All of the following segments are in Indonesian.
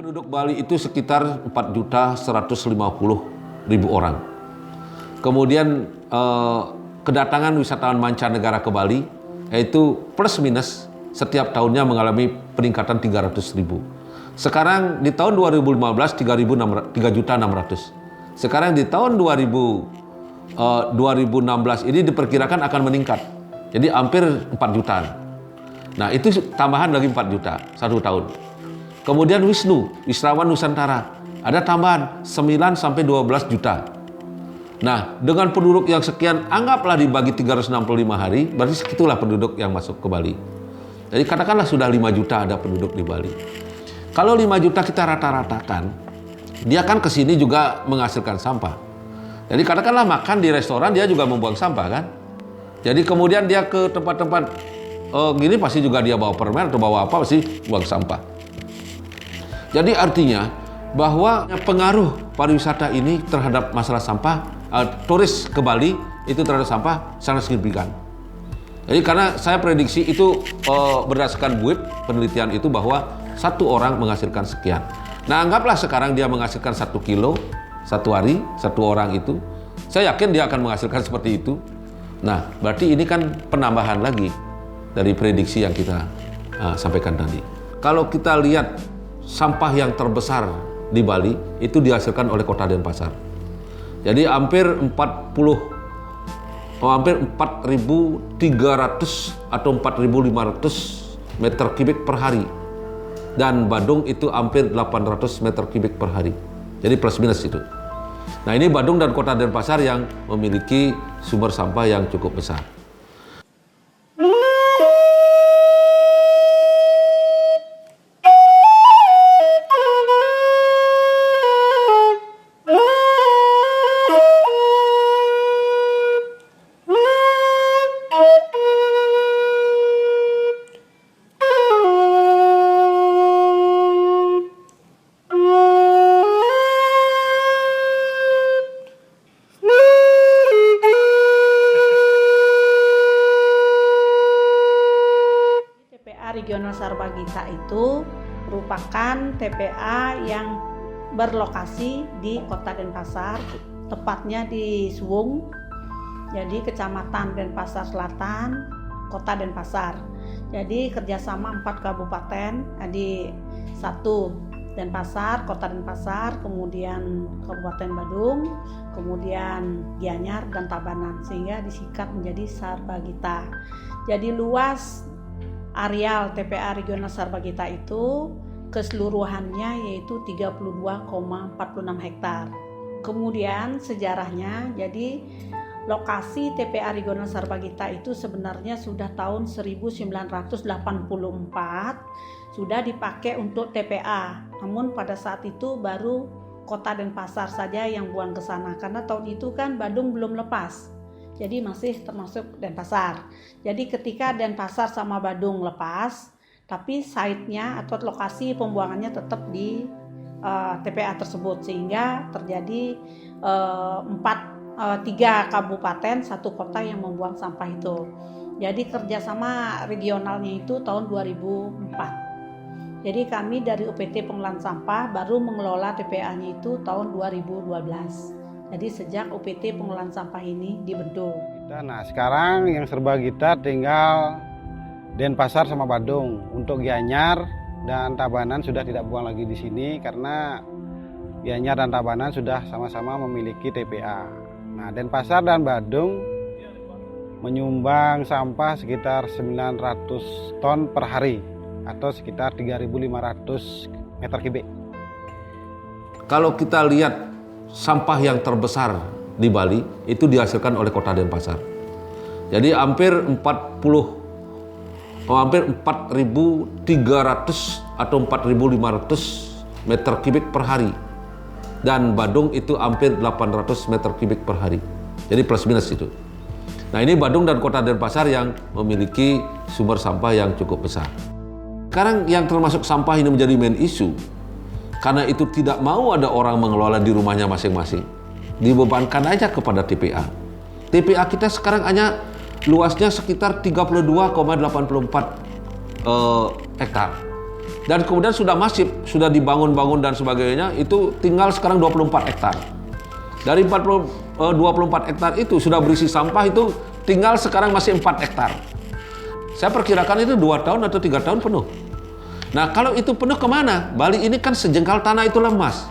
Penduduk Bali itu sekitar 4.150.000 orang. Kemudian kedatangan wisatawan mancanegara ke Bali yaitu plus minus setiap tahunnya mengalami peningkatan 300.000. Sekarang di tahun 2015 3.600.000. Sekarang di tahun 2016 ini diperkirakan akan meningkat. Jadi hampir 4 jutaan. Nah, itu tambahan lagi 4 juta satu tahun. Kemudian Wisrawan Nusantara, ada tambahan 9 sampai 12 juta. Nah, dengan penduduk yang sekian, anggaplah dibagi 365 hari, berarti segitulah penduduk yang masuk ke Bali. Jadi katakanlah sudah 5 juta ada penduduk di Bali. Kalau 5 juta kita rata-ratakan, dia kan ke sini juga menghasilkan sampah. Jadi katakanlah makan di restoran, dia juga membuang sampah kan. Jadi kemudian dia ke tempat-tempat gini pasti juga dia bawa permen atau bawa apa, pasti buang sampah. Jadi artinya bahwa pengaruh pariwisata ini terhadap masalah sampah, turis ke Bali itu terhadap sampah sangat signifikan. Jadi karena saya prediksi itu berdasarkan WIP penelitian itu bahwa satu orang menghasilkan sekian. Nah, anggaplah sekarang dia menghasilkan 1 kilo satu hari, satu orang itu. Saya yakin dia akan menghasilkan seperti itu. Nah, berarti ini kan penambahan lagi dari prediksi yang kita sampaikan tadi. Kalau kita lihat sampah yang terbesar di Bali itu dihasilkan oleh Kota Denpasar. Jadi hampir 4.300 atau 4.500 meter kubik per hari. Dan Badung itu hampir 800 meter kubik per hari. Jadi plus minus itu. Nah, ini Badung dan Kota Denpasar yang memiliki sumber sampah yang cukup besar. Regional Sarbagita itu merupakan TPA yang berlokasi di Kota Denpasar, tepatnya di Suwung, jadi Kecamatan Denpasar Selatan, Kota Denpasar. Jadi kerjasama 4 kabupaten, di 1 Denpasar, Kota Denpasar, kemudian Kabupaten Badung, kemudian Gianyar dan Tabanan, sehingga disingkat menjadi Sarbagita. Jadi luas areal TPA Regional Sarbagita itu keseluruhannya yaitu 32,46 hektar. Kemudian sejarahnya, jadi lokasi TPA Regional Sarbagita itu sebenarnya sudah tahun 1984 sudah dipakai untuk TPA. Namun pada saat itu baru Kota Denpasar saja yang buang ke sana, karena tahun itu kan Badung belum lepas. Jadi masih termasuk Denpasar. Jadi ketika Denpasar sama Badung lepas, tapi site-nya atau lokasi pembuangannya tetap di TPA tersebut, sehingga terjadi 3 kabupaten, 1 kota yang membuang sampah itu. Jadi kerjasama regionalnya itu tahun 2004. Jadi kami dari UPT Pengelolaan Sampah baru mengelola TPA-nya itu tahun 2012. Jadi sejak UPT Pengelolaan Sampah ini dibentuk. Nah, sekarang yang Sarbagita tinggal Denpasar sama Badung. Untuk Gianyar dan Tabanan sudah tidak buang lagi di sini karena Gianyar dan Tabanan sudah sama-sama memiliki TPA. Nah, Denpasar dan Badung menyumbang sampah sekitar 900 ton per hari atau sekitar 3.500 meter kubik. Kalau kita lihat sampah yang terbesar di Bali itu dihasilkan oleh Kota Denpasar. Jadi hampir 4.300 atau 4.500 meter kubik per hari. Dan Badung itu hampir 800 meter kubik per hari. Jadi plus minus itu. Nah, ini Badung dan Kota Denpasar yang memiliki sumber sampah yang cukup besar. Sekarang yang termasuk sampah ini menjadi main issue. Karena itu tidak mau ada orang mengelola di rumahnya masing-masing. Dibebankan aja kepada TPA. TPA kita sekarang hanya luasnya sekitar 32,84 hektar. Dan kemudian sudah masif, sudah dibangun-bangun dan sebagainya, itu tinggal sekarang 24 hektar. Dari 24 hektar itu sudah berisi sampah, itu tinggal sekarang masih 4 hektar. Saya perkirakan itu 2 tahun atau 3 tahun penuh. Nah, kalau itu penuh kemana? Bali ini kan sejengkal tanah itu lemas.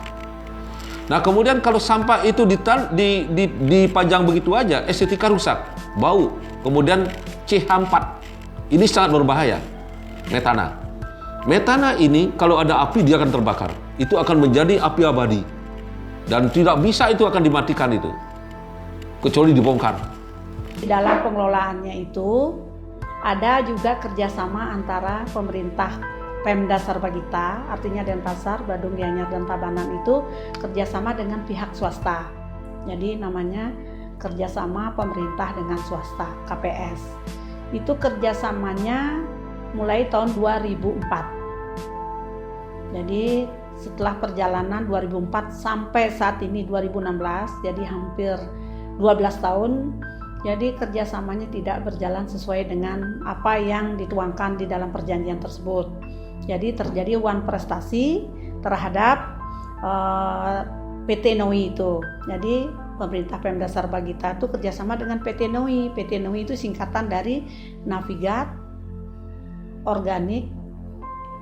Nah, kemudian kalau sampah itu dipajang begitu aja, estetika rusak, bau, kemudian CH4. Ini sangat berbahaya. Metana ini kalau ada api dia akan terbakar. Itu akan menjadi api abadi. Dan tidak bisa itu akan dimatikan itu. Kecuali dibongkar. Di dalam pengelolaannya itu ada juga kerjasama antara pemerintah Pemda Sarbagita, artinya Denpasar, Badung, Gianyar, dan Tabanan itu kerjasama dengan pihak swasta. Jadi namanya kerjasama pemerintah dengan swasta, KPS. Itu kerjasamanya mulai tahun 2004. Jadi setelah perjalanan 2004 sampai saat ini 2016, jadi hampir 12 tahun, jadi kerjasamanya tidak berjalan sesuai dengan apa yang dituangkan di dalam perjanjian tersebut. Jadi terjadi wan prestasi terhadap PT NOI itu. Jadi pemerintah Pemda Sarbagita itu kerjasama dengan PT NOI. PT NOI itu singkatan dari Navigat Organik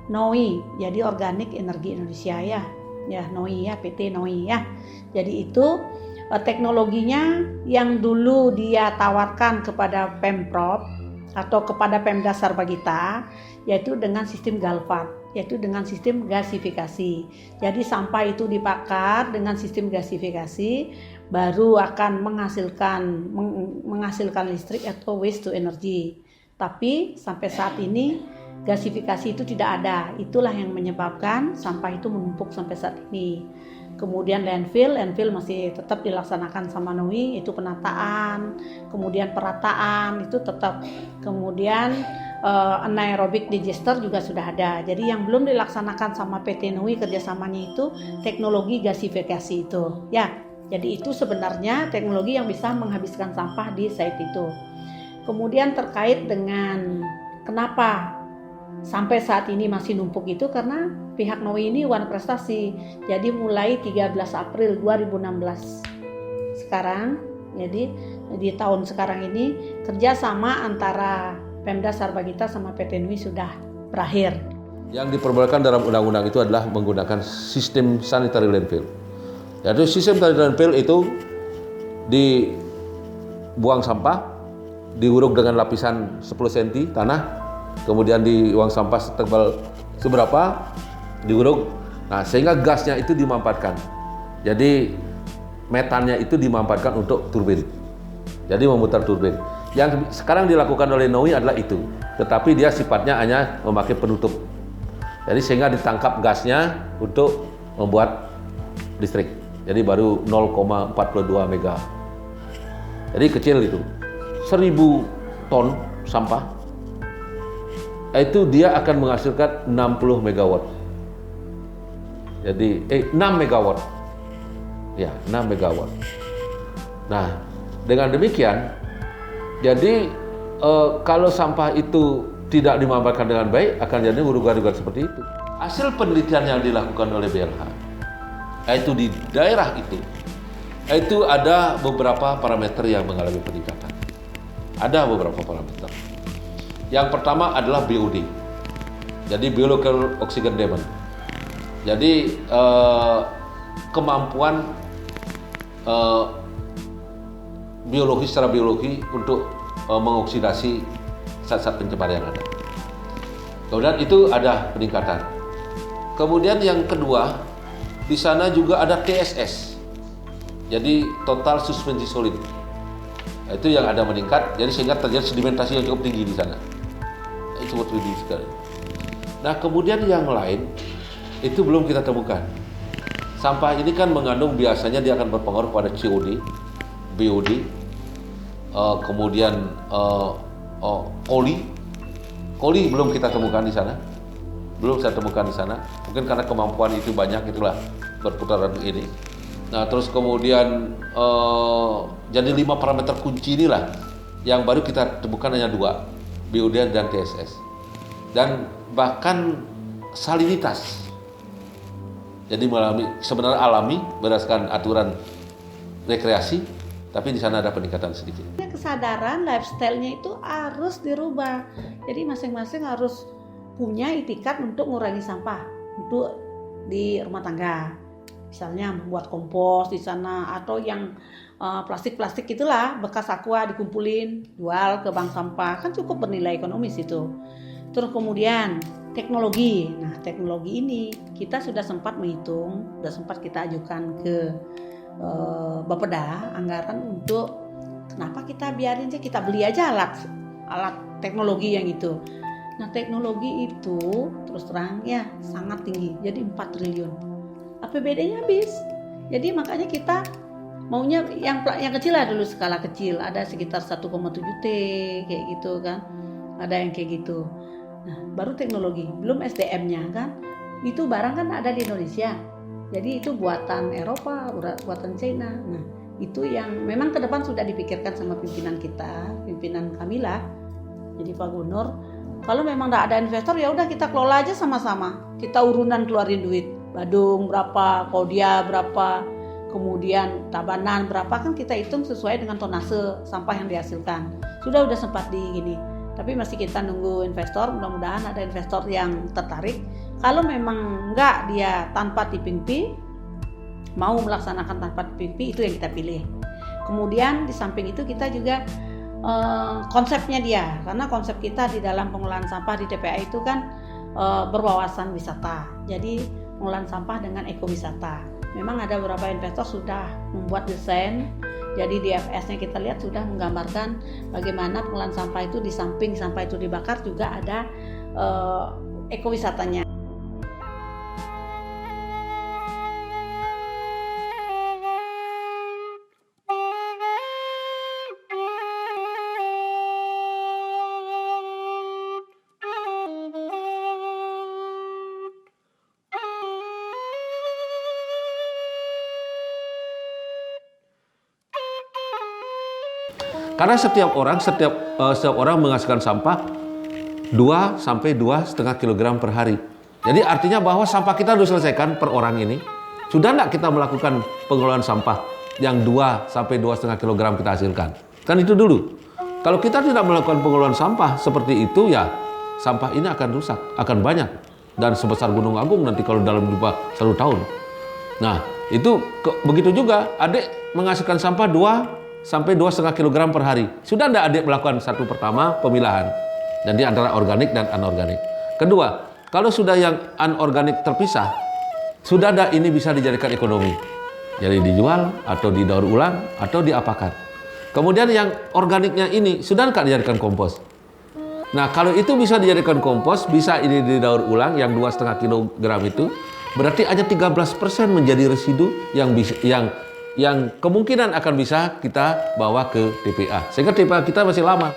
NOI, jadi Organik Energi Indonesia ya NOI ya, PT NOI ya. Jadi itu teknologinya yang dulu dia tawarkan kepada Pemprov atau kepada Pemda Sarbagita, yaitu dengan sistem Galvat, yaitu dengan sistem gasifikasi. Jadi sampah itu dibakar dengan sistem gasifikasi, baru akan menghasilkan listrik atau waste to energy. Tapi sampai saat ini gasifikasi itu tidak ada. Itulah yang menyebabkan sampah itu menumpuk sampai saat ini. Kemudian landfill masih tetap dilaksanakan sama NOI, itu penataan, kemudian perataan itu tetap. Kemudian anaerobic digester juga sudah ada. Jadi yang belum dilaksanakan sama PT NOI kerjasamanya itu teknologi gasifikasi itu. Ya, jadi itu sebenarnya teknologi yang bisa menghabiskan sampah di site itu. Kemudian terkait dengan kenapa sampai saat ini masih numpuk itu, karena pihak NOI ini wan prestasi. Jadi mulai 13 April 2016 sekarang, jadi di tahun sekarang ini kerjasama antara Pemda Sarbagita sama PT NOI sudah berakhir. Yang diperbolehkan dalam undang-undang itu adalah menggunakan sistem sanitary landfill. Yaitu sistem sanitary landfill itu dibuang sampah, diuruk dengan lapisan 10 cm tanah, kemudian dibuang sampah setebal seberapa, diuruk. Nah, sehingga gasnya itu dimanfaatkan. Jadi metannya itu dimanfaatkan untuk turbin. Jadi memutar turbin. Yang sekarang dilakukan oleh NOI adalah itu, tetapi dia sifatnya hanya memakai penutup. Jadi sehingga ditangkap gasnya untuk membuat listrik. Jadi baru 0,42 mega. Jadi kecil itu. 1000 ton sampah itu dia akan menghasilkan 60 megawatt. Jadi 6 megawatt. Ya, 6 megawatt. Nah, dengan demikian jadi kalau sampah itu tidak dimanfaatkan dengan baik akan jadi urugan-urugan seperti itu. Hasil penelitian yang dilakukan oleh BLH yaitu di daerah itu ada beberapa parameter yang mengalami peningkatan. Ada beberapa parameter. Yang pertama adalah BOD. Jadi biological oxygen demand. Jadi kemampuan secara biologi untuk mengoksidasi zat-zat pencemar yang ada. Kemudian itu ada peningkatan. Kemudian yang kedua, di sana juga ada TSS. Jadi total suspensi solid. Itu yang ada meningkat, jadi sehingga terjadi sedimentasi yang cukup tinggi di sana. Itu cukup tinggi sekali. Nah, kemudian yang lain itu belum kita temukan. Sampah ini kan mengandung, biasanya dia akan berpengaruh pada COD, BOD, kemudian koli belum kita temukan di sana, mungkin karena kemampuan itu banyak, itulah berputaran ini. Nah, terus kemudian jadi 5 parameter kunci inilah yang baru kita temukan hanya 2, BOD dan TSS. Dan bahkan salinitas. Jadi sebenarnya alami berdasarkan aturan rekreasi, tapi di sana ada peningkatan sedikit. Kesadaran lifestyle-nya itu harus dirubah. Jadi masing-masing harus punya itikat untuk mengurangi sampah untuk di rumah tangga. Misalnya membuat kompos di sana, atau yang plastik-plastik itulah bekas aqua dikumpulin, jual ke bank sampah, kan cukup bernilai ekonomis itu. Terus kemudian teknologi. Nah, teknologi ini kita sudah sempat menghitung, sudah sempat kita ajukan ke Bapeda anggaran untuk kenapa kita biarin aja, kita beli aja alat teknologi yang itu. Nah, teknologi itu terus terang ya sangat tinggi, jadi 4 triliun. APBD-nya habis. Jadi makanya kita maunya yang kecil lah dulu, skala kecil, ada sekitar 1,7 T kayak gitu kan. Ada yang kayak gitu. Nah, baru teknologi, belum SDM-nya kan. Itu barang kan ada di Indonesia. Jadi itu buatan Eropa, buatan China. Nah, itu yang memang ke depan sudah dipikirkan sama pimpinan kita, pimpinan kami lah. Jadi Pak Gubernur, kalau memang tidak ada investor ya udah kita kelola aja sama-sama. Kita urunan keluarin duit. Badung berapa, Kodia berapa, kemudian Tabanan berapa, kan kita hitung sesuai dengan tonase sampah yang dihasilkan. Sudah sempat di gini. Tapi masih kita nunggu investor, mudah-mudahan ada investor yang tertarik. Kalau memang enggak, dia tanpa tipping fee, mau melaksanakan tanpa tipping fee, itu yang kita pilih. Kemudian di samping itu kita juga konsepnya dia, karena konsep kita di dalam pengelolaan sampah di TPA itu kan berwawasan wisata. Jadi pengelolaan sampah dengan ekowisata. Memang ada beberapa investor sudah membuat desain. Jadi di FS-nya kita lihat sudah menggambarkan bagaimana pengelolaan sampah itu, di samping sampah itu dibakar juga ada ekowisatanya. Karena setiap orang menghasilkan sampah 2 sampai 2,5 kg per hari. Jadi artinya bahwa sampah kita harus selesaikan per orang ini. Sudah tidak kita melakukan pengelolaan sampah yang 2 sampai 2,5 kg kita hasilkan. Kan itu dulu. Kalau kita tidak melakukan pengelolaan sampah seperti itu, ya sampah ini akan rusak, akan banyak. Dan sebesar Gunung Agung nanti kalau dalam jumlah 1 tahun. Nah, itu begitu juga adik menghasilkan sampah 2 sampai 2,5 kg per hari. Sudah tidak adik melakukan satu pertama pemilahan. Jadi antara organik dan anorganik. Kedua, kalau sudah yang anorganik terpisah, sudah ada ini bisa dijadikan ekonomi. Jadi dijual atau didaur ulang atau diapakan. Kemudian yang organiknya ini sudah tidak dijadikan kompos. Nah, kalau itu bisa dijadikan kompos, bisa ini didaur ulang yang 2,5 kg itu, berarti hanya 13% menjadi residu yang kemungkinan akan bisa kita bawa ke TPA. Sehingga TPA kita masih lama.